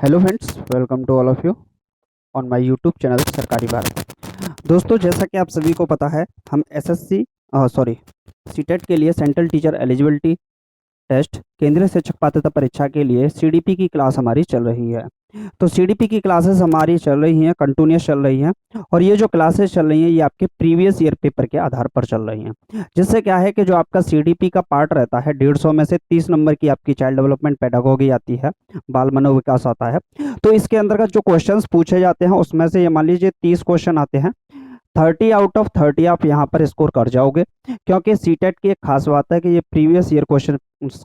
Hello friends, welcome to all of you on my YouTube channel Sarkari Bharat. दोस्तों, जैसा कि आप सभी को पता है, हम एसएससी सॉरी सीटेट के लिए सेंट्रल टीचर एलिजिबिलिटी टेस्ट केंद्रीय शिक्षक पात्रता परीक्षा के लिए सीडीपी की क्लास हमारी चल रही है। तो सीडीपी की क्लासेस हमारी चल रही हैं, कंटिन्यूस चल रही हैं। और ये जो क्लासेस चल रही हैं ये आपके प्रीवियस ईयर पेपर के आधार पर चल रही हैं। जिससे क्या है कि जो आपका सीडीपी का पार्ट रहता है 150 में से 30 नंबर की आपकी चाइल्ड डेवलपमेंट पेडागोगी आती है, बाल मनोविकास आता है। तो इसके अंतर्गत जो क्वेश्चंस पूछे जाते हैं उसमें से ये मान लीजिए 30 क्वेश्चन आते हैं। 30 आउट ऑफ 30 आप यहाँ पर स्कोर कर जाओगे, क्योंकि सीटेट की एक खास बात है कि ये प्रीवियस ईयर क्वेश्चन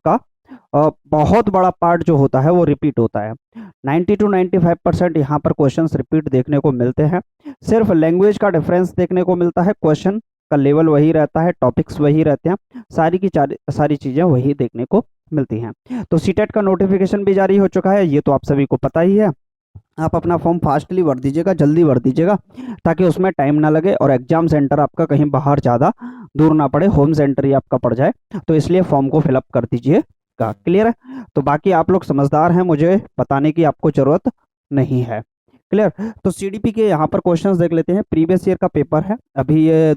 का बहुत बड़ा पार्ट जो होता है वो रिपीट होता है। 90 टू 95% यहाँ पर क्वेश्चंस रिपीट देखने को मिलते हैं। सिर्फ लैंग्वेज का डिफरेंस देखने को मिलता है, क्वेश्चन का लेवल वही रहता है, टॉपिक्स वही रहते हैं, सारी चीज़ें वही देखने को मिलती हैं। तो सीटेट का नोटिफिकेशन भी जारी हो चुका है, ये तो आप सभी को पता ही है। आप अपना फॉर्म फास्टली भर दीजिएगा, जल्दी भर दीजिएगा, ताकि उसमें टाइम ना लगे और एग्जाम सेंटर आपका कहीं बाहर ज़्यादा दूर ना पड़े, होम सेंटर ही आपका पड़ जाए। तो इसलिए फॉर्म को फिलअप कर दीजिएगा। क्लियर है? तो बाकी आप लोग समझदार हैं, मुझे बताने की आपको ज़रूरत नहीं है। क्लियर? तो सीडीपी के यहाँ पर क्वेश्चंस देख लेते हैं। प्रीवियस ईयर का पेपर है, अभी ये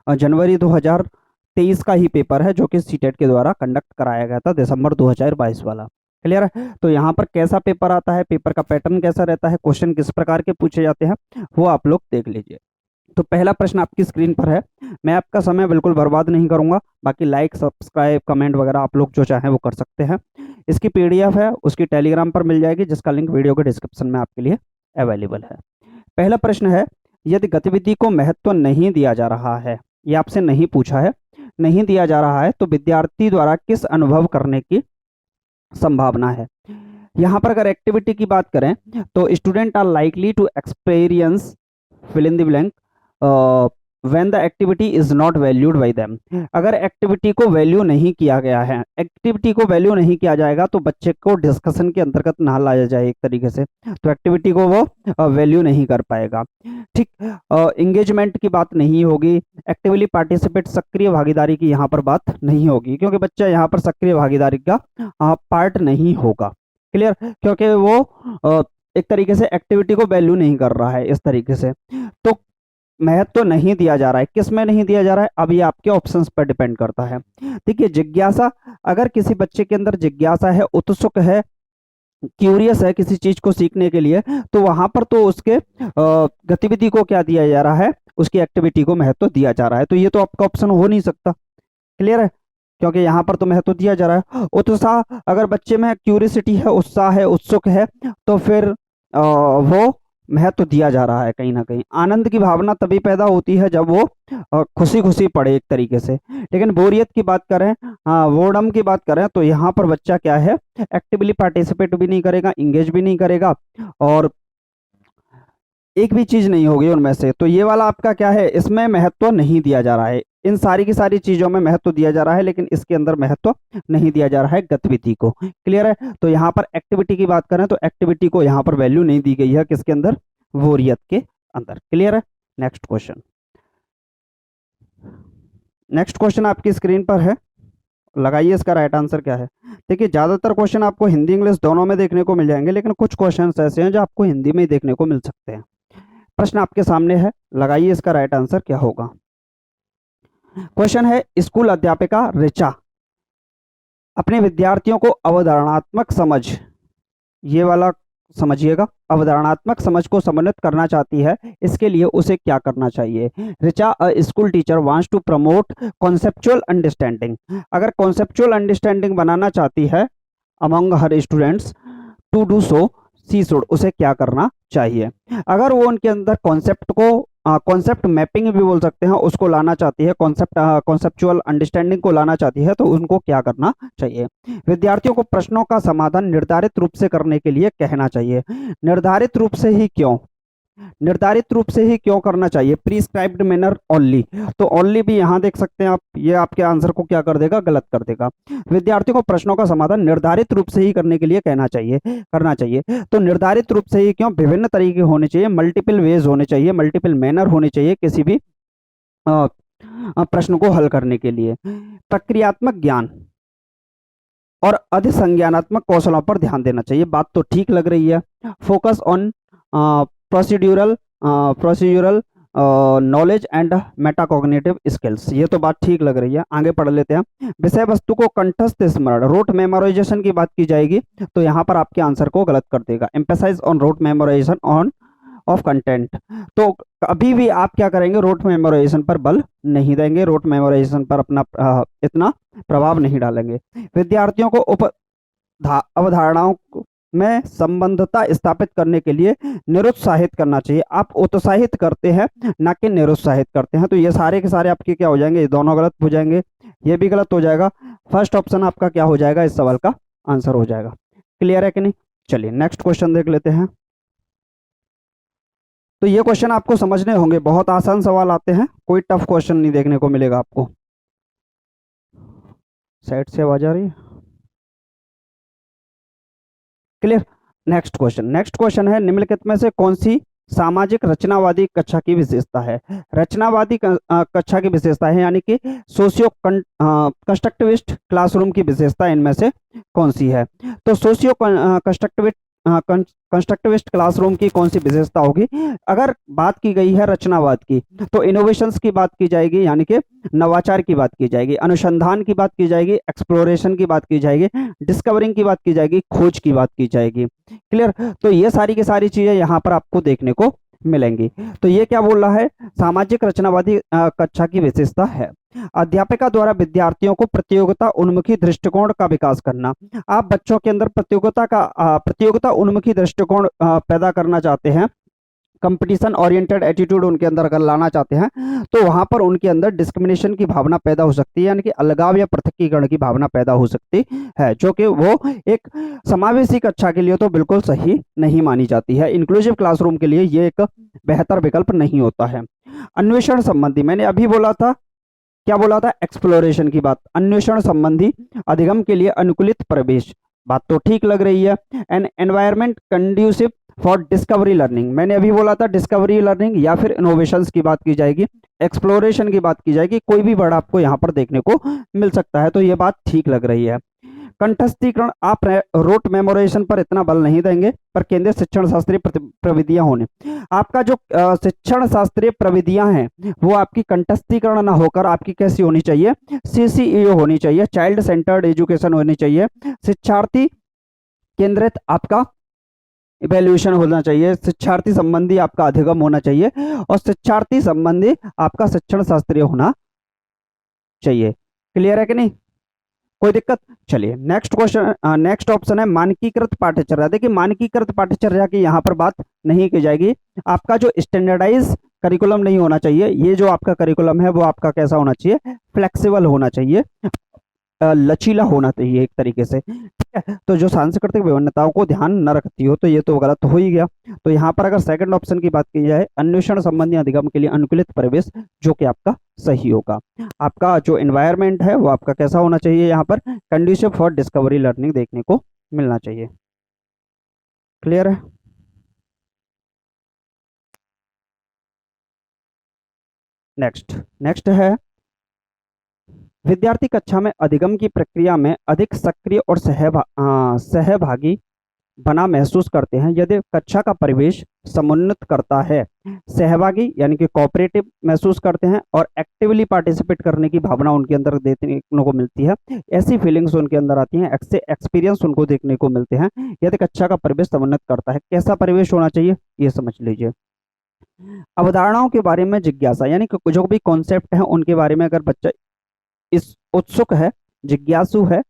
जनवरी 2023 का ही पेपर है, जो कि सीटेट के द्वारा कंडक्ट कराया गया था, दिसंबर 2022 वाला। क्लियर है? तो यहाँ पर कैसा पेपर आता है, पेपर का पैटर्न कैसा रहता है, क्वेश्चन किस प्रकार के पूछे जाते हैं, वो आप लोग देख लीजिए। तो पहला प्रश्न आपकी स्क्रीन पर है। मैं आपका समय बिल्कुल बर्बाद नहीं करूंगा, बाकी लाइक सब्सक्राइब कमेंट वगैरह आप लोग जो चाहें वो कर सकते हैं। इसकी पीडीएफ है, उसकी टेलीग्राम पर मिल जाएगी, जिसका लिंक वीडियो के डिस्क्रिप्शन में आपके लिए अवेलेबल है। पहला प्रश्न है, यदि गतिविधि को महत्व नहीं दिया जा रहा है, ये आपसे नहीं पूछा है, नहीं दिया जा रहा है, तो विद्यार्थी द्वारा किस अनुभव करने की संभावना है। यहाँ पर अगर एक्टिविटी की बात करें तो student are likely to experience fill in the blank when the activity is not valued by them. अगर एक्टिविटी को वैल्यू नहीं किया गया है, एक्टिविटी को वैल्यू नहीं किया जाएगा तो बच्चे को डिस्कशन के अंतर्गत ना लाया जाए एक तरीके से, तो एक्टिविटी को वो वैल्यू नहीं कर पाएगा। ठीक, एंगेजमेंट की बात नहीं होगी, एक्टिवली पार्टिसिपेट सक्रिय भागीदारी की यहाँ पर बात नहीं होगी, क्योंकि बच्चा यहाँ पर सक्रिय भागीदारी का पार्ट नहीं होगा। क्लियर? क्योंकि वो एक तरीके से एक्टिविटी को वैल्यू नहीं कर रहा है इस तरीके से। तो महत्व तो नहीं दिया जा रहा है, किस में नहीं दिया जा रहा है, अब ये आपके ऑप्शंस पर डिपेंड करता है। देखिए, जिज्ञासा, अगर किसी बच्चे के अंदर जिज्ञासा है, उत्सुक है, क्यूरियस है किसी चीज को सीखने के लिए, तो वहां पर तो उसके गतिविधि को क्या दिया जा रहा है, उसकी एक्टिविटी को महत्व दिया जा रहा है। तो ये तो आपका ऑप्शन हो नहीं सकता। क्लियर है? क्योंकि यहाँ पर तो महत्व दिया जा रहा है। उत्साह, अगर बच्चे में क्यूरियसिटी है, उत्साह है, उत्सुक है, तो फिर वो महत्व दिया जा रहा है कहीं ना कहीं। आनंद की भावना तभी पैदा होती है जब वो खुशी खुशी पढ़े एक तरीके से। लेकिन बोरियत की बात करें, हाँ, बोर्डम की बात करें, तो यहाँ पर बच्चा क्या है, एक्टिवली पार्टिसिपेट भी नहीं करेगा, इंगेज भी नहीं करेगा, और एक भी चीज नहीं होगी उनमें से। तो ये वाला आपका क्या है, इसमें महत्व नहीं दिया जा रहा है। इन सारी की सारी चीजों में महत्व दिया जा रहा है, लेकिन इसके अंदर महत्व नहीं दिया जा रहा है गतिविधि को। क्लियर है? तो यहाँ पर एक्टिविटी की बात करें तो एक्टिविटी को यहाँ पर वैल्यू नहीं दी गई है, किसके अंदर, बोरियत के अंदर। क्लियर है? नेक्स्ट क्वेश्चन, नेक्स्ट क्वेश्चन आपकी स्क्रीन पर है, लगाइए इसका राइट आंसर क्या है। देखिए, ज्यादातर क्वेश्चन आपको हिंदी इंग्लिश दोनों में देखने को मिल जाएंगे, लेकिन कुछ क्वेश्चन ऐसे हैं जो आपको हिंदी में ही देखने को मिल सकते हैं। प्रश्न आपके सामने है, लगाइए इसका राइट आंसर क्या होगा। क्वेश्चन है, स्कूल अध्यापिका ऋचा अपने विद्यार्थियों को अवधारणात्मक समझ, ये वाला समझिएगा, अवधारणात्मक समझ को समन्वित करना चाहती है, इसके लिए उसे क्या करना चाहिए। Richa, a school teacher wants to promote conceptual understanding. अगर कॉन्सेप्चुअल अंडरस्टैंडिंग बनाना चाहती है among her students, to do so she should, उसे क्या करना चाहिए। अगर वो उनके अंदर कॉन्सेप्ट को, कॉन्सेप्ट मैपिंग भी बोल सकते हैं, उसको लाना चाहती है, कॉन्सेप्चुअल अंडरस्टैंडिंग को लाना चाहती है, तो उनको क्या करना चाहिए। विद्यार्थियों को प्रश्नों का समाधान निर्धारित रूप से करने के लिए कहना चाहिए। निर्धारित रूप से ही क्यों, निर्धारित रूप से ही क्यों करना चाहिए, प्रिस्क्राइब्ड मैनर ओनली, तो ओनली भी यहाँ देख सकते हैं आप, ये आपके आंसर को क्या कर देगा, गलत कर देगा। विद्यार्थियों को प्रश्नों का समाधान निर्धारित रूप से ही करने के लिए कहना चाहिए, करना चाहिए। तो निर्धारित रूप से ही क्यों, विभिन्न तरीके होने चाहिए, मल्टीपल वेज होने चाहिए, मल्टीपल मैनर होने चाहिए किसी भी प्रश्न को हल करने के लिए। प्रक्रियात्मक ज्ञान, और अधिसंज्ञानात्मक कौशलों पर ध्यान देना चाहिए। बात तो ठीक लग रही है। Focus on procedural procedural knowledge and metacognitive skills, ये तो बात ठीक लग रही है। आगे पढ़ लेते हैं। विषय वस्तु को कंठस्थ स्मरण, रोट मेमोराइजेशन की बात की जाएगी तो यहाँ पर आपके आंसर को गलत कर देगा। Emphasise on rote memorisation on of content, तो अभी भी आप क्या करेंगे, रोट मेमोराइजेशन पर बल नहीं देंगे, रोट मेमोराइजेशन पर अपना इतना प्रभाव नहीं डालेंगे। विद्यार्थियों को अवधारणाओं में संबंधता स्थापित करने के लिए निरुत्साहित करना चाहिए। आप उत्साहित करते हैं ना कि निरुत्साहित करते हैं, तो ये सारे के सारे आपके क्या हो जाएंगे, ये दोनों गलत हो जाएंगे, ये भी गलत हो जाएगा। फर्स्ट ऑप्शन आपका क्या हो जाएगा, इस सवाल का आंसर हो जाएगा। क्लियर है कि नहीं? चलिए नेक्स्ट क्वेश्चन देख लेते हैं। तो ये क्वेश्चन आपको समझने होंगे, बहुत आसान सवाल आते हैं, कोई टफ क्वेश्चन नहीं देखने को मिलेगा आपको। साइड से आवाज आ रही है? क्लियर। नेक्स्ट क्वेश्चन है, निम्नलिखित में से कौन सी सामाजिक रचनावादी कक्षा की विशेषता है? रचनावादी कक्षा की विशेषता है, यानी कि सोशियो कंस्ट्रक्टिविस्ट क्लासरूम की विशेषता इनमें से कौन सी है? तो सोशियो कंस्ट्रक्टिविस्ट क्लासरूम की कौन सी विशेषता होगी? अगर बात की गई है रचनावाद की, तो इनोवेशंस की बात की जाएगी, यानी कि नवाचार की बात की जाएगी, अनुसंधान की बात की जाएगी, एक्सप्लोरेशन की बात की जाएगी, डिस्कवरिंग की बात की जाएगी, खोज की बात की जाएगी। क्लियर। तो ये सारी की सारी चीजें यहाँ पर आपको देखने को मिलेंगी। तो ये क्या बोल रहा है, सामाजिक रचनावादी कक्षा की विशेषता है। अध्यापिका द्वारा विद्यार्थियों को प्रतियोगिता उन्मुखी दृष्टिकोण का विकास करना। आप बच्चों के अंदर प्रतियोगिता उन्मुखी दृष्टिकोण पैदा करना चाहते हैं, कंपटीशन ओरिएंटेड एटीट्यूड उनके अंदर अगर लाना चाहते हैं, तो वहां पर उनके अंदर डिस्क्रिमिनेशन की भावना पैदा हो सकती है, यानी कि अलगाव या पृथकीकरण की भावना पैदा हो सकती है, जो कि वो एक समावेशी कक्षा के लिए तो बिल्कुल सही नहीं मानी जाती है। इंक्लूसिव क्लासरूम के लिए ये एक बेहतर विकल्प नहीं होता है। अन्वेषण संबंधी, मैंने अभी बोला था, क्या बोला था, एक्सप्लोरेशन की बात। अन्वेषण संबंधी अधिगम के लिए अनुकूलित प्रवेश, बात तो ठीक लग रही है। An environment conducive for discovery learning, मैंने अभी बोला था डिस्कवरी लर्निंग या फिर इनोवेशंस की बात की जाएगी, एक्सप्लोरेशन की बात की जाएगी, कोई भी वर्ड आपको यहाँ पर देखने को मिल सकता है, तो ये बात ठीक लग रही है। कंठस्थीकरण, आप रोट मेमोराइजेशन पर इतना बल नहीं देंगे, पर केंद्रीय शिक्षण शास्त्रीय प्रविधियां होने, आपका जो शिक्षण शास्त्रीय प्रविधियां हैं वो आपकी कंठस्थीकरण ना होकर आपकी कैसी होनी चाहिए, CCEO होनी चाहिए, चाइल्ड सेंटर्ड एजुकेशन होनी चाहिए, शिक्षार्थी केंद्रित आपका इवेल्युएशन होना चाहिए, शिक्षार्थी संबंधी आपका अधिगम होना चाहिए, और शिक्षार्थी संबंधी आपका शिक्षण शास्त्रीय होना चाहिए। क्लियर है कि नहीं? कोई दिक्कत? चलिए नेक्स्ट क्वेश्चन, नेक्स्ट ऑप्शन है मानकीकृत पाठ्यचर्या। देखिए मानकीकृत पाठ्यचर्या की यहाँ पर बात नहीं की जाएगी। आपका जो स्टैंडर्डाइज करिकुलम नहीं होना चाहिए, ये जो आपका करिकुलम है वो आपका कैसा होना चाहिए, फ्लेक्सिबल होना चाहिए, लचीला होना चाहिए एक तरीके से। ठीक है, तो जो सांस्कृतिक विभिन्नताओं को ध्यान न रखती हो, तो ये तो गलत हो ही गया। तो यहाँ पर अगर सेकंड ऑप्शन की बात की जाए, अन्वेषण संबंधी अधिगम के लिए अनुकूलित परिवेश, जो कि आपका सही होगा। आपका जो एनवायरनमेंट है वो आपका कैसा होना चाहिए, यहाँ पर कंड्यूसिव फॉर डिस्कवरी लर्निंग देखने को मिलना चाहिए। क्लियर है? नेक्स्ट है, विद्यार्थी कक्षा में अधिगम की प्रक्रिया में अधिक सक्रिय और सहभागी बना महसूस करते हैं यदि कक्षा का परिवेश समुन्नत करता है। सहभागी यानी कि कोऑपरेटिव महसूस करते हैं और एक्टिवली पार्टिसिपेट करने की भावना उनके अंदर देखने को मिलती है, ऐसी फीलिंग्स उनके अंदर आती हैं, ऐसे एक्सपीरियंस उनको देखने को मिलते हैं यदि कक्षा का परिवेश समुन्नत करता है। कैसा परिवेश होना चाहिए ये समझ लीजिए। अवधारणाओं के बारे में जिज्ञासा, यानी कि जो भी कॉन्सेप्ट है उनके बारे में अगर बच्चा इस उत्सुक है, जिज्ञासु है,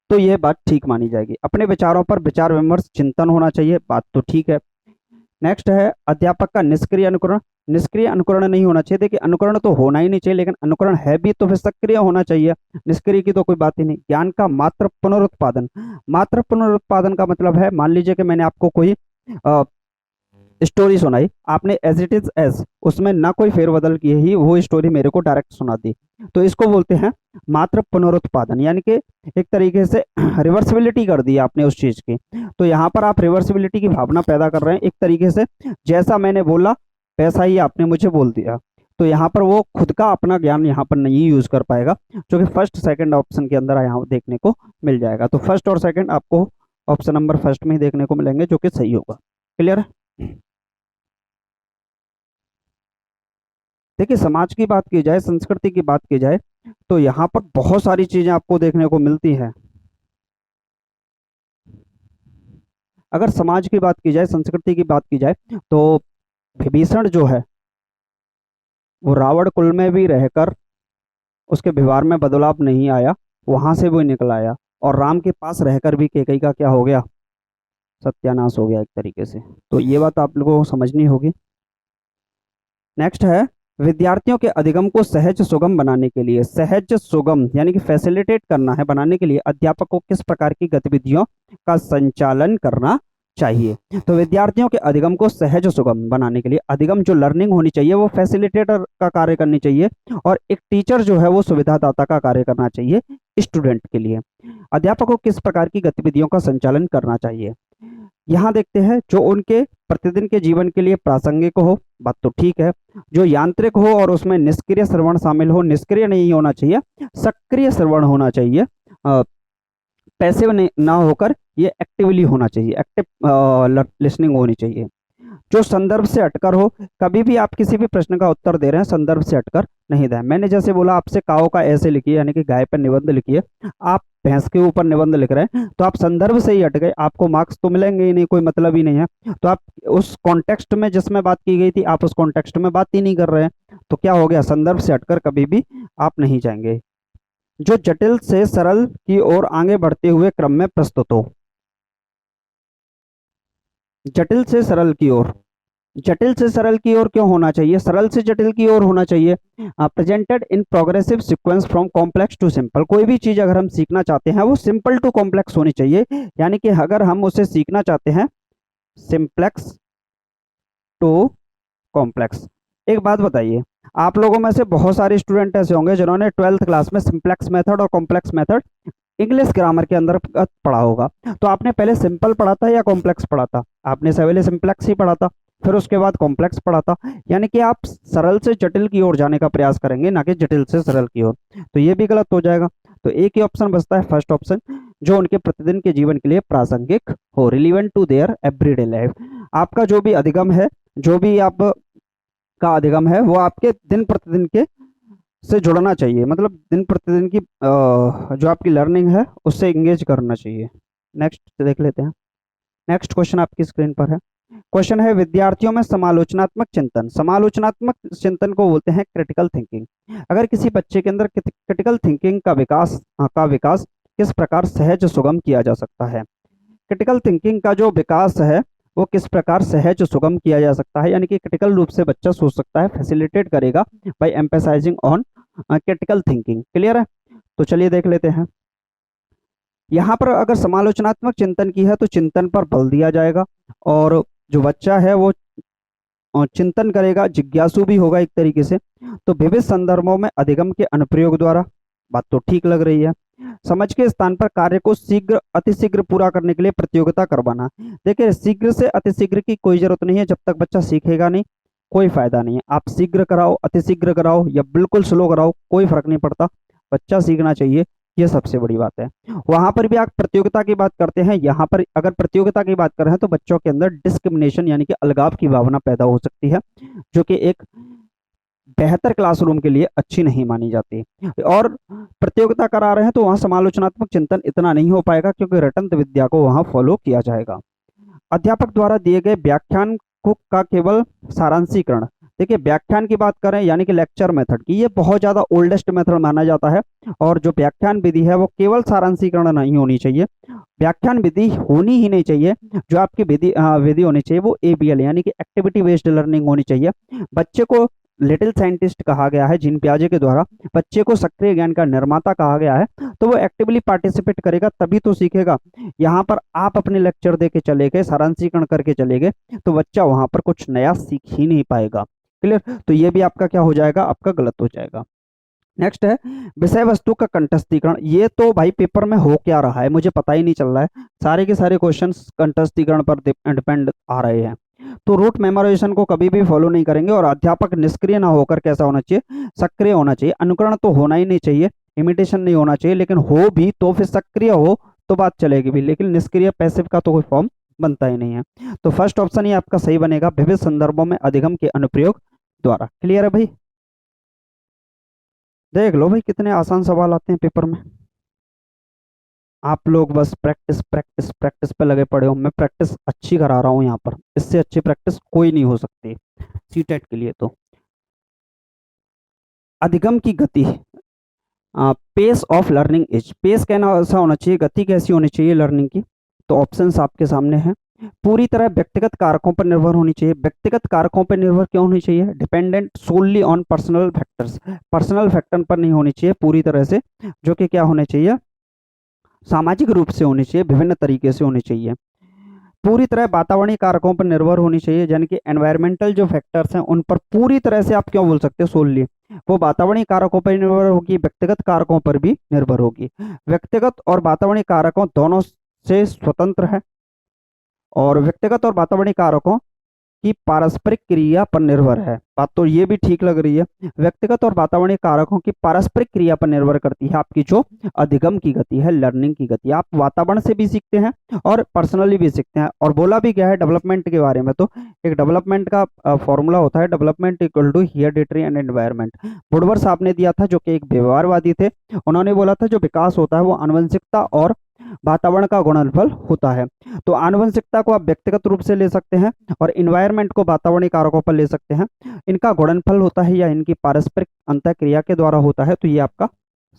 तो यह बात ठीक मानी जाएगी। अपने विचारों पर विचार विमर्श चिंतन होना चाहिए, बात तो ठीक है। नेक्स्ट है अध्यापक का निष्क्रिय अनुकरण। निष्क्रिय अनुकरण नहीं होना चाहिए। देखिए अनुकरण तो होना ही नहीं चाहिए, लेकिन अनुकरण है भी तो फिर सक्रिय होना चाहिए, निष्क्रिय की तो कोई बात ही नहीं। ज्ञान का मात्र पुनरुत्पादन। मात्र पुनरुत्पादन का मतलब है, मान लीजिए कि मैंने आपको कोई स्टोरी सुनाई, आपने एज इट इज एज, उसमें ना कोई फेरबदल किए ही वो स्टोरी मेरे को डायरेक्ट सुना दी, तो इसको बोलते हैं मात्र पुनरुत्पादन, यानी कि एक तरीके से रिवर्सिबिलिटी कर दी आपने उस चीज की। तो यहाँ पर आप रिवर्सिबिलिटी की भावना पैदा कर रहे हैं, एक तरीके से जैसा मैंने बोला वैसा ही आपने मुझे बोल दिया। तो यहाँ पर वो खुद का अपना ज्ञान यहाँ पर नहीं यूज कर पाएगा, जो कि फर्स्ट सेकंड ऑप्शन के अंदर यहाँ देखने को मिल जाएगा। तो फर्स्ट और सेकंड आपको ऑप्शन नंबर फर्स्ट में ही देखने को मिलेंगे, जो कि सही होगा। क्लियर है। देखिए, समाज की बात की जाए, संस्कृति की बात की जाए, तो यहाँ पर बहुत सारी चीजें आपको देखने को मिलती हैं। अगर समाज की बात की जाए, संस्कृति की बात की जाए, तो विभीषण जो है वो रावण कुल में भी रहकर उसके व्यवहार में बदलाव नहीं आया, वहां से वो निकल आया, और राम के पास रहकर भी कैकई का क्या हो गया, सत्यानाश हो गया एक तरीके से। तो ये बात आप लोगों को समझनी होगी। नेक्स्ट है, विद्यार्थियों के अधिगम को सहज सुगम बनाने के लिए, सहज सुगम यानी कि फैसिलिटेट करना है, बनाने के लिए अध्यापक को किस प्रकार की गतिविधियों का संचालन करना चाहिए। तो विद्यार्थियों के अधिगम को सहज सुगम बनाने के लिए अधिगम जो लर्निंग होनी चाहिए वो फैसिलिटेटर का कार्य करनी चाहिए, और एक टीचर जो है वो सुविधादाता का कार्य करना चाहिए स्टूडेंट के लिए। अध्यापक को किस प्रकार की गतिविधियों का संचालन करना चाहिए, यहाँ देखते हैं जो उनके प्रतिदिन के जीवन के लिए प्रासंगिक हो, बात तो ठीक है। जो यांत्रिक हो और उसमें निष्क्रिय श्रवण शामिल हो, निष्क्रिय नहीं होना चाहिए, सक्रिय श्रवण होना चाहिए, पैसिव ना होकर ये एक्टिवली होना चाहिए, एक्टिव लिसनिंग होनी चाहिए। जो संदर्भ से हटकर हो, कभी भी आप किसी भी प्रश्न का उत्तर दे रहे हैं संदर्भ से हटकर नहीं दें। मैंने जैसे बोला आपसे काओ का ऐसे लिखिए, यानी कि गाय पर निबंध लिखिए, आप भैंस के ऊपर निबंध लिख रहे हैं तो आप संदर्भ से ही हट गए, आपको मार्क्स तो मिलेंगे ही नहीं, कोई मतलब ही नहीं है। तो आप उस कॉन्टेक्स्ट में जिसमें बात की गई थी आप उस कॉन्टेक्स्ट में बात ही नहीं कर रहे हैं, तो क्या हो गया, संदर्भ से हटकर कभी भी आप नहीं जाएंगे। जो जटिल से सरल की ओर आगे बढ़ते हुए क्रम में प्रस्तुत हो, जटिल से सरल की ओर, जटिल से सरल की ओर क्यों होना चाहिए, सरल से जटिल की ओर होना चाहिए। Presented in progressive sequence from complex to simple, कोई भी चीज अगर हम सीखना चाहते हैं वो सिंपल टू कॉम्प्लेक्स होनी चाहिए, यानी कि अगर हम उसे सीखना चाहते हैं सिंप्लेक्स टू कॉम्प्लेक्स। एक बात बताइए, आप लोगों में से बहुत सारे स्टूडेंट ऐसे होंगे जिन्होंने 12th क्लास में सिंप्लेक्स मेथड और कॉम्प्लेक्स मेथड इंग्लिश ग्रामर के अंदर पढ़ा होगा। तो आपने पहले सिंपल पढ़ा था या कॉम्प्लेक्स पढ़ा था, आपने पहले सिंप्लेक्स ही पढ़ा था, फिर उसके बाद कॉम्प्लेक्स पढ़ा था, यानी कि आप सरल से जटिल की ओर जाने का प्रयास करेंगे, ना कि जटिल से सरल की ओर। तो ये भी गलत हो जाएगा। तो एक ही ऑप्शन बचता है, फर्स्ट ऑप्शन, जो उनके प्रतिदिन के जीवन के लिए प्रासंगिक हो, relevant to their everyday life. आपका जो भी अधिगम है, जो भी आप का अधिगम है वो आपके दिन प्रतिदिन के से जुड़ना चाहिए, मतलब दिन प्रतिदिन की जो आपकी लर्निंग है उससे एंगेज करना चाहिए। नेक्स्ट देख लेते हैं। नेक्स्ट क्वेश्चन आपकी स्क्रीन पर है। क्वेश्चन है, विद्यार्थियों में समालोचनात्मक चिंतन, समालोचनात्मक चिंतन को बोलते हैं क्रिटिकल थिंकिंग। अगर किसी बच्चे के अंदर क्रिटिकल थिंकिंग का विकास किस प्रकार सहज सुगम किया जा सकता है, क्रिटिकल थिंकिंग का जो विकास है वो किस प्रकार सहज सुगम किया जा सकता है, यानी कि क्रिटिकल रूप से बच्चा सोच सकता है, फैसिलिटेट करेगा by emphasising on critical thinking. Clear है। तो चलिए देख लेते हैं। यहाँ पर अगर समालोचनात्मक चिंतन की है तो चिंतन पर बल दिया जाएगा, और जो बच्चा है वो चिंतन करेगा, जिज्ञासु भी होगा एक तरीके से। तो विविध संदर्भों में अधिगम के अनुप्रयोग द्वारा, बात तो ठीक लग रही है। समझ के स्थान पर कार्य को शीघ्र अतिशीघ्र पूरा करने के लिए प्रतियोगिता करवाना। देखिए, शीघ्र से अतिशीघ्र की कोई जरूरत नहीं है, जब तक बच्चा सीखेगा नहीं कोई फायदा नहीं है। आप शीघ्र कराओ, अतिशीघ्र कराओ या बिल्कुल स्लो कराओ, कोई फर्क नहीं पड़ता, बच्चा सीखना चाहिए, ये सबसे बड़ी बात है। वहां पर भी आप प्रतियोगिता की बात करते हैं, यहाँ पर अगर प्रतियोगिता की बात कर रहे हैं तो बच्चों के अंदर डिस्क्रिमिनेशन यानी कि अलगाव की भावना पैदा हो सकती है, जो कि एक बेहतर क्लासरूम के लिए अच्छी नहीं मानी जाती। और प्रतियोगिता करा रहे हैं तो वहां समालोचनात्मक चिंतन इतना नहीं हो पाएगा, क्योंकि रटंत विद्या को वहां फॉलो किया जाएगा। अध्यापक द्वारा दिए गए व्याख्यान का केवल सारांशीकरण, देखिए व्याख्यान की बात करें यानी कि लेक्चर मेथड की, ये बहुत ज्यादा ओल्डेस्ट मेथड माना जाता है, और जो व्याख्यान विधि है वो केवल सारांशीकरण नहीं होनी चाहिए, व्याख्यान विधि होनी ही नहीं चाहिए। जो आपकी विधि होनी चाहिए वो ABL यानी कि एक्टिविटी बेस्ड लर्निंग होनी चाहिए। बच्चे को लिटिल साइंटिस्ट कहा गया है जीन पियाजे के द्वारा, बच्चे को सक्रिय ज्ञान का निर्माता कहा गया है, तो वो एक्टिवली पार्टिसिपेट करेगा तभी तो सीखेगा। यहाँ पर आप अपने लेक्चर दे के चले गए, सारांशीकरण करके चले गए, तो बच्चा वहां पर कुछ नया सीख ही नहीं पाएगा। क्लियर। तो ये भी आपका क्या हो जाएगा, आपका गलत हो जाएगा। नेक्स्ट है विषय वस्तु का कंठस्थीकरण। ये तो भाई पेपर में हो क्या रहा है मुझे पता ही नहीं चल रहा है, सारे के सारे क्वेश्चंस कंठस्थीकरण पर डिपेंड आ रहे हैं। तो रूट मेमोराइजेशन को कभी भी फॉलो नहीं करेंगे, और अध्यापक निष्क्रिय ना होकर कैसा होना चाहिए, सक्रिय होना चाहिए। अनुकरण तो होना ही नहीं चाहिए, इमिटेशन नहीं होना चाहिए, लेकिन हो भी तो फिर सक्रिय हो तो बात चलेगी भी, लेकिन निष्क्रिय पैसिव का तो कोई फॉर्म बनता ही नहीं है। तो फर्स्ट ऑप्शन ही आपका सही बनेगा, विविध संदर्भों में अधिगम के अनुप्रयोग द्वारा। क्लियर है भाई? देख लो भाई कितने आसान सवाल आते हैं पेपर में। आप लोग बस प्रैक्टिस प्रैक्टिस प्रैक्टिस पे लगे पड़े हो। मैं प्रैक्टिस अच्छी करा रहा हूँ यहाँ पर, इससे अच्छी प्रैक्टिस कोई नहीं हो सकती सीटेट के लिए। तो अधिगम की गति, pace of learning is, pace कहना ऐसा होना चाहिए, गति कैसी होनी चाहिए लर्निंग की। तो ऑप्शंस आपके सामने हैं। पूरी तरह व्यक्तिगत कारकों पर निर्भर होनी चाहिए। व्यक्तिगत कारकों पर निर्भर क्यों होनी चाहिए? Dependent solely on personal factors, personal factor पर नहीं होनी चाहिए पूरी तरह से, जो कि क्या होने चाहिए, सामाजिक रूप से होनी चाहिए, विभिन्न तरीके से होनी चाहिए। पूरी तरह वातावरणीय कारकों पर निर्भर होनी चाहिए, यानी कि एनवायरमेंटल जो फैक्टर्स हैं उन पर पूरी तरह से आप क्यों बोल सकते हो सोलली, वो वातावरणीय कारकों पर निर्भर होगी, व्यक्तिगत कारकों पर भी निर्भर होगी। व्यक्तिगत और वातावरणीय कारकों दोनों से स्वतंत्र है, और व्यक्तिगत और वातावरणीय कारकों की पारस्परिक क्रिया पर निर्भर है। बात तो ये भी ठीक लग रही है। व्यक्तिगत और वातावरणीय कारकों की पारस्परिक क्रिया पर निर्भर करती है आपकी जो अधिगम की गति है, लर्निंग की गति। आप वातावरण से भी सीखते हैं और पर्सनली भी सीखते हैं। और बोला भी गया है डेवलपमेंट के बारे में, तो एक डेवलपमेंट का फॉर्मूला होता है, development equal to heredity and environment. Woodward साहब ने दिया था, जो कि एक व्यवहारवादी थे। उन्होंने बोला था जो विकास होता है वो आनुवंशिकता और वातावरण का गुणनफल होता है। तो आनुवंशिकता को आप व्यक्तिगत रूप से ले सकते हैं, और इन्वायरमेंट को वातावरणीय कारकों पर ले सकते हैं। इनका गुणनफल होता है या इनकी पारस्परिक अंतःक्रिया के द्वारा होता है। तो ये आपका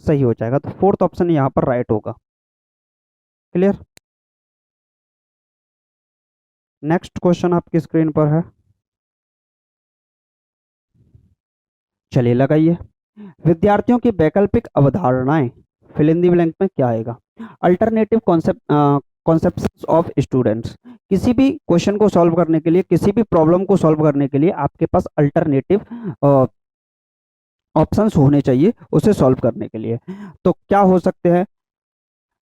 सही हो जाएगा। तो फोर्थ ऑप्शन यहाँ पर राइट होगा। क्लियर? नेक्स्ट क्वेश्चन आपकी स्क्रीन पर है, चलिए लगाइए। विद्यार्थियों की वैकल्पिक अवधारणाएं, फिल इन द ब्लैंक में क्या आएगा? Alternative concepts of students. किसी भी क्वेश्चन को सॉल्व करने के लिए, किसी भी प्रॉब्लम को सॉल्व करने के लिए आपके पास अल्टरनेटिव ऑप्शंस होने चाहिए उसे सॉल्व करने के लिए। तो क्या हो सकते हैं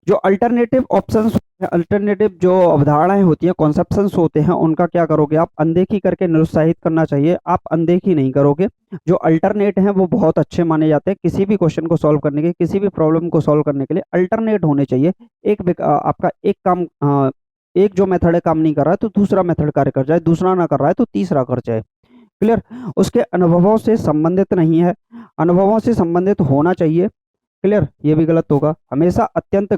जो अल्टरनेटिव ऑप्शंस, अल्टरनेटिव जो अवधारणाएं होती हैं, कॉन्सेप्शंस होते हैं, उनका क्या करोगे आप? अनदेखी करके निरुत्साहित करना चाहिए। आप अनदेखी नहीं करोगे। जो अल्टरनेट हैं वो बहुत अच्छे माने जाते हैं किसी भी क्वेश्चन को सॉल्व करने के, किसी भी प्रॉब्लम को सॉल्व करने के लिए अल्टरनेट होने चाहिए। आपका एक काम, एक जो मेथड है काम नहीं कर रहा है तो दूसरा मेथड कार्य कर जाए, दूसरा ना कर रहा है तो तीसरा कर जाए। क्लियर? उसके अनुभवों से संबंधित नहीं है, अनुभवों से संबंधित होना चाहिए। क्लियर? ये भी गलत होगा। हमेशा अत्यंत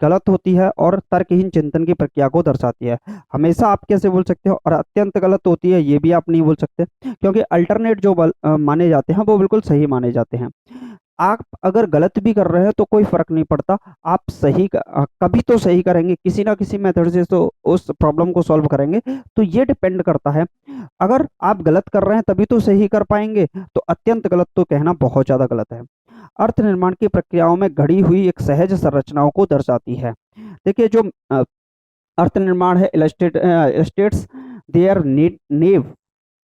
गलत होती है और तर्कहीन चिंतन की प्रक्रिया को दर्शाती है। हमेशा आप कैसे बोल सकते हो? और अत्यंत गलत होती है, ये भी आप नहीं बोल सकते, क्योंकि अल्टरनेट जो माने जाते हैं वो बिल्कुल सही माने जाते हैं। आप अगर गलत भी कर रहे हैं तो कोई फर्क नहीं पड़ता, आप कभी तो सही करेंगे, किसी ना किसी मेथड से तो उस प्रॉब्लम को सॉल्व करेंगे। तो ये डिपेंड करता है, अगर आप गलत कर रहे हैं तभी तो सही कर पाएंगे, तो अत्यंत गलत तो कहना बहुत ज्यादा गलत है। अर्थ निर्माण की प्रक्रियाओं में घड़ी हुई एक सहज संरचनाओं को दर्शाती है। देखिए जो अर्थ निर्माण है, इलस्ट्रेट्स देयर नीव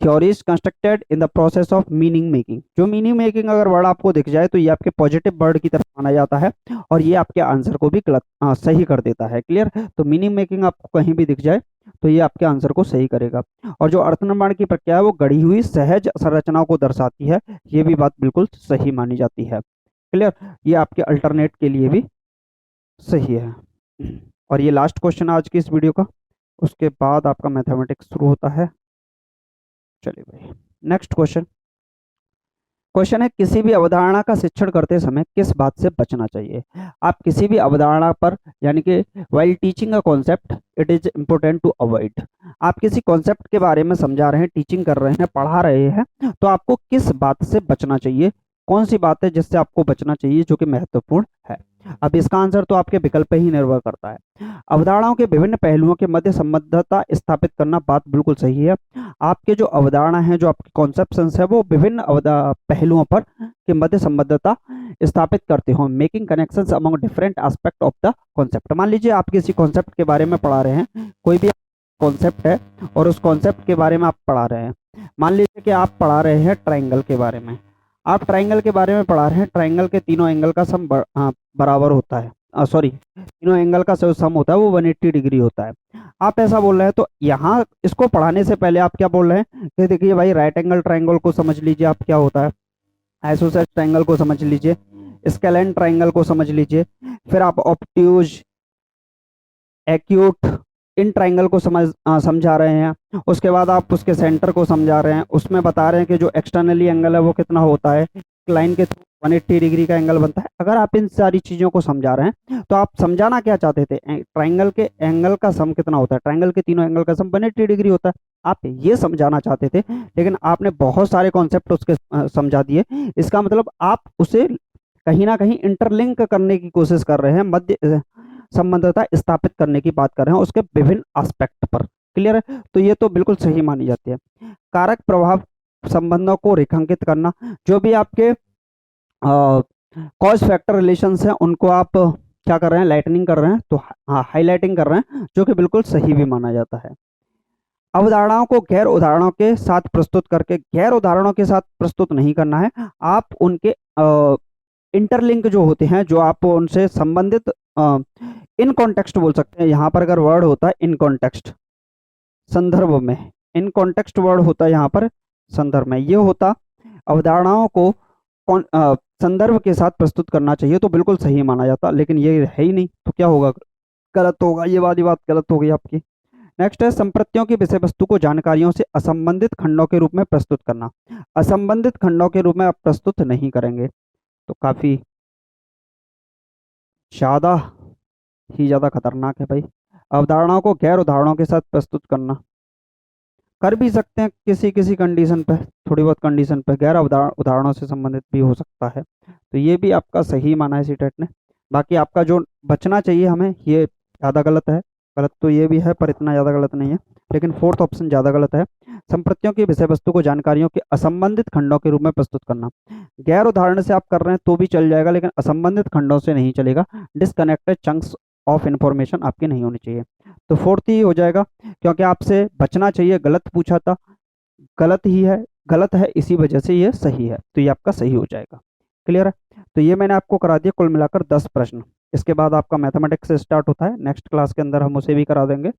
theories constructed in the process of meaning making. जो मीनिंग मेकिंग अगर वर्ड आपको दिख जाए तो ये आपके पॉजिटिव वर्ड की तरफ माना जाता है, और ये आपके आंसर को भी सही कर देता है। क्लियर? तो मीनिंग मेकिंग आपको कहीं भी दिख जाए तो ये आपके आंसर को सही करेगा। और जो अर्थ निर्माण की प्रक्रिया है वो गढ़ी हुई सहज संरचनाओं को दर्शाती है, ये भी बात बिल्कुल सही मानी जाती है। क्लियर? ये आपके अल्टरनेट के लिए भी सही है। और ये लास्ट क्वेश्चन आज की इस वीडियो का, उसके बाद आपका मैथमेटिक्स शुरू होता है। चलिए भाई नेक्स्ट क्वेश्चन। क्वेश्चन है किसी भी अवधारणा का शिक्षण करते समय किस बात से बचना चाहिए? आप किसी भी अवधारणा पर, यानी कि while teaching a concept it is important to avoid. आप किसी कॉन्सेप्ट के बारे में समझा रहे हैं, टीचिंग कर रहे हैं, पढ़ा रहे हैं, तो आपको किस बात से बचना चाहिए? कौन सी बात है जिससे आपको बचना चाहिए जो कि महत्वपूर्ण है? अब इसका आंसर तो आपके विकल्प पे ही निर्भर करता है। अवधारणाओं के विभिन्न पहलुओं के मध्य संबद्धता स्थापित करना, बात बिल्कुल सही है। आपके जो अवधारणा है, जो आपके कॉन्सेप्शंस है, वो विभिन्न पहलुओं पर के मध्य संबद्धता स्थापित करते हो। Making connections among different aspect of the concept. मान लीजिए आप किसी कॉन्सेप्ट के बारे में पढ़ा रहे हैं, कोई भी कॉन्सेप्ट है और उस कॉन्सेप्ट के बारे में आप पढ़ा रहे हैं। मान लीजिए कि आप पढ़ा रहे हैं ट्राइंगल के बारे में, आप ट्राइंगल के बारे में पढ़ा रहे हैं, ट्राइंगल के तीनों एंगल का सम बराबर होता है। सॉरी, तीनों एंगल का जो सम होता है वो 180 डिग्री होता है। आप ऐसा बोल रहे हैं, तो यहाँ इसको पढ़ाने से पहले आप क्या बोल रहे हैं कि देखिए भाई, राइट एंगल ट्राइंगल को समझ लीजिए आप क्या होता है, आइसोसेलेस ट्राइंगल को समझ लीजिए, स्केलेन ट्राइंगल को समझ लीजिए, फिर आप ऑब्ट्यूज, एक्यूट, इन ट्राइंगल को समझा रहे हैं। उसके बाद आप उसके सेंटर को समझा रहे हैं, उसमें बता रहे हैं कि जो एक्सटर्नली एंगल है वो कितना होता है, लाइन के थ्रू 180 डिग्री का एंगल बनता है। अगर आप इन सारी चीज़ों को समझा रहे हैं तो आप समझाना क्या चाहते थे, ट्राइंगल के एंगल का सम कितना होता है, ट्राइंगल के तीनों एंगल का सम 180 डिग्री होता है, आप ये समझाना चाहते थे। लेकिन आपने बहुत सारे कॉन्सेप्ट उसके समझा दिए। इसका मतलब आप उसे कहीं ना कहीं इंटरलिंक करने की कोशिश कर रहे हैं, मध्य संबंधता स्थापित करने की बात कर रहे हैं उसके विभिन्न एस्पेक्ट पर। क्लियर है? तो ये तो बिल्कुल सही मानी जाती है। कारक प्रभाव संबंधों को रेखांकित करना, जो भी आपके कॉज फैक्टर रिलेशंस हैं उनको आप क्या कर रहे हैं, लाइटनिंग कर रहे हैं, तो हाँ हाईलाइटिंग कर रहे हैं, जो कि बिल्कुल सही भी माना जाता है। अवधारणाओं को गैर उदाहरणों के साथ प्रस्तुत करके, गैर उदाहरणों के साथ प्रस्तुत नहीं करना है, आप उनके इंटरलिंक जो होते हैं, जो आप उनसे संबंधित इन कॉन्टेक्स्ट बोल सकते हैं। यहाँ पर अगर वर्ड होता है इन कॉन्टेक्स्ट, संदर्भ में, इन कॉन्टेक्स्ट वर्ड होता है यहाँ पर संदर्भ में, ये होता अवधारणाओं को संदर्भ के साथ प्रस्तुत करना चाहिए, तो बिल्कुल सही माना जाता। लेकिन ये है ही नहीं, तो क्या होगा, गलत होगा, ये वाली बात गलत हो गई आपकी। नेक्स्ट है, संप्रत्तियों की विषय वस्तु को जानकारियों से असंबंधित खंडों के रूप में प्रस्तुत करना। असंबंधित खंडों के रूप में आप प्रस्तुत नहीं करेंगे, तो काफी ज्यादा ही ज्यादा खतरनाक है भाई। अवधारणाओं को गैर उदाहरणों के साथ प्रस्तुत करना, कर भी सकते हैं किसी किसी कंडीशन पे, थोड़ी बहुत कंडीशन पे गैर उदाहरणों से संबंधित भी हो सकता है, तो ये भी आपका सही माना है सीटेट ने। बाकी आपका जो बचना चाहिए हमें, ये ज़्यादा गलत है। गलत तो ये भी है पर इतना ज़्यादा गलत नहीं है, लेकिन फोर्थ ऑप्शन ज़्यादा गलत है। संप्रतियों की विषय वस्तु को जानकारियों के असंबंधित खंडों के रूप में प्रस्तुत करना, गैर उदाहरण से आप कर रहे हैं तो भी चल जाएगा, लेकिन असंबंधित खंडों से नहीं चलेगा। डिसकनेक्टेड चंक्स ऑफ इंफॉर्मेशन आपकी नहीं होनी चाहिए, तो फोर्थ ही हो जाएगा, क्योंकि आपसे बचना चाहिए, गलत पूछा था, गलत ही है, गलत है, इसी वजह से ये सही है, तो ये आपका सही हो जाएगा। क्लियर है? तो ये मैंने आपको करा दिया कुल मिलाकर 10 प्रश्न। इसके बाद आपका मैथमेटिक्स से स्टार्ट होता है, नेक्स्ट क्लास के अंदर हम उसे भी करा देंगे।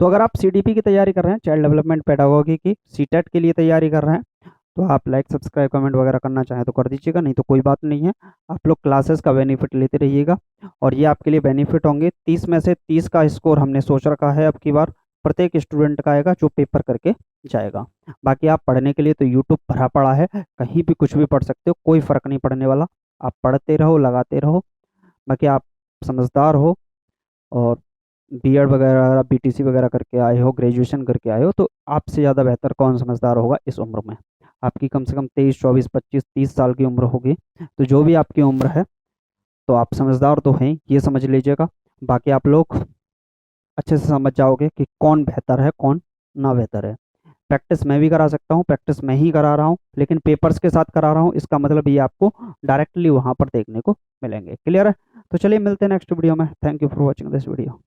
तो अगर आप सीडीपी की तैयारी कर रहे हैं, चाइल्ड डेवलपमेंट पेडागोगी की, सीटेट के लिए तैयारी कर रहे हैं, तो आप लाइक सब्सक्राइब कमेंट वगैरह करना चाहें तो कर दीजिएगा, नहीं तो कोई बात नहीं है। आप लोग क्लासेस का बेनिफिट लेते रहिएगा, और ये आपके लिए बेनिफिट होंगे। 30 में से 30 का स्कोर हमने सोच रखा है अब की बार प्रत्येक स्टूडेंट का आएगा जो पेपर करके जाएगा। बाकी आप पढ़ने के लिए तो यूट्यूब भरा पड़ा है, कहीं भी कुछ भी पढ़ सकते हो, कोई फ़र्क नहीं पड़ने वाला। आप पढ़ते रहो, लगाते रहो। बाकी आप समझदार हो, और बीएड वगैरह बीटीसी वगैरह करके आए हो, ग्रेजुएशन करके आए हो, तो आपसे ज़्यादा बेहतर कौन समझदार होगा इस उम्र में। आपकी कम से कम 23 24 25 30 साल की उम्र होगी, तो जो भी आपकी उम्र है, तो आप समझदार तो हैं, ये समझ लीजिएगा। बाकी आप लोग अच्छे से समझ जाओगे कि कौन बेहतर है कौन ना बेहतर है। प्रैक्टिस मैं भी करा सकता हूँ, प्रैक्टिस मैं ही करा रहा हूँ, लेकिन पेपर्स के साथ करा रहा हूँ, इसका मतलब ये आपको डायरेक्टली वहाँ पर देखने को मिलेंगे। क्लियर है? तो चलिए मिलते हैं नेक्स्ट वीडियो में। Thank you for watching this video.